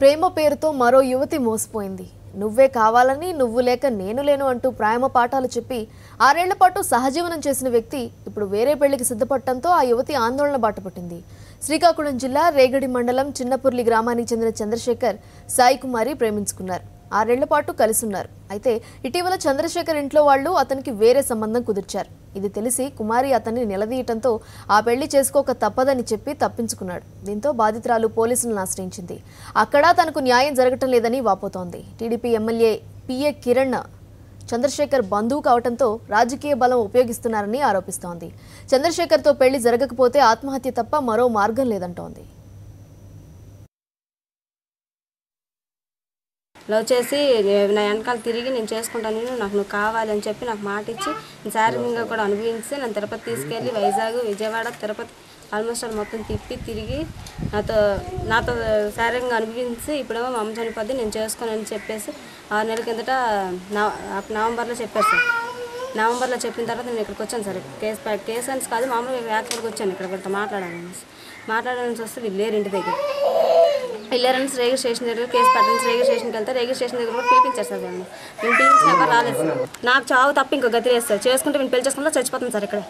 ప్రేమ పేరుతో మరో యువతి మోసపోయింది. నువ్వే కావాలని నువ్వు లేక నేను లేను అంటూ ప్రేమ పాఠాలు చెప్పి 6 ఏళ్ల పాటు సహజీవనం చేసిన వ్యక్తి ఇప్పుడు వేరే పెళ్లికి సిద్ధపడటంతో ఆ యువతి ఆందోళన బాటపట్టింది. శ్రీకాకుళం జిల్లా రేగడి మండలం చిన్నపుర్లి గ్రామానికి చెందిన చంద్రశేఖర్ సాయి కుమారి ప్రేమించుకున్నారు. 6 ఏళ్ల పాటు కలిసి ఉన్నారు. అయితే ఇటీవల చంద్రశేఖర్ ఇంట్లో వాళ్ళు అతనికి వేరే సంబంధం కుదిర్చారు. ఇది తెలిసి కుమారి అతన్ని నిలదీయటంతో ఆ పెళ్లి చేసుకోక తప్పదని చెప్పి తప్పించుకున్నాడు. దీంతో బాధితురాలు పోలీసులను ఆశ్రయించింది. అక్కడ తనకు న్యాయం జరగటం లేదని వాపోతోంది. టీడీపీ ఎమ్మెల్యే పిఏ కిరణ్ చంద్రశేఖర్ బంధువు కావడంతో రాజకీయ బలం ఉపయోగిస్తున్నారని ఆరోపిస్తోంది. చంద్రశేఖర్తో పెళ్లి జరగకపోతే ఆత్మహత్య తప్ప మరో మార్గం లేదంటోంది. లవ్ చేసి నా వెనకాల తిరిగి నేను చేసుకుంటాను, నాకు నువ్వు కావాలని చెప్పి నాకు మాట ఇచ్చి శారీరకంగా కూడా అనుభవించి నన్ను తిరుపతి తీసుకెళ్ళి వైజాగ్, విజయవాడ, తిరుపతి ఆల్మోస్ట్ మొత్తం తిరిగి నాతో శారీరకంగా అనుభవించి ఇప్పుడేమో మా అమ్మ చనిపోద్ది నేను చేసుకోనని చెప్పేసి 6 నెలల కిందట నవంబర్లో చెప్పారు సార్. నవంబర్లో చెప్పిన తర్వాత నేను ఇక్కడికి వచ్చాను సార్. కేసు అని కాదు, మామూలుగా యాక్చువల్గా వచ్చాను ఇక్కడ వీళ్ళతో మాట్లాడాలని వస్తే వీళ్ళు లేరు ఇంటి దగ్గర. వెళ్ళారని రేగిరి స్టేషన్ దగ్గర కేసు పెట్టాలని రేగిరి స్టేషన్కి వెళ్తే రేగిరి స్టేషన్ దగ్గర కూడా పిలిపించారు సార్. నేను పిలిపించినాక రాలేదు సార్. నాకు చావు తప్ప ఇంకో గతి లేదు సార్. చేసుకుంటే నేను పెళ్లి చేసుకుంటే చచ్చిపోతాను సార్ ఇక్కడ.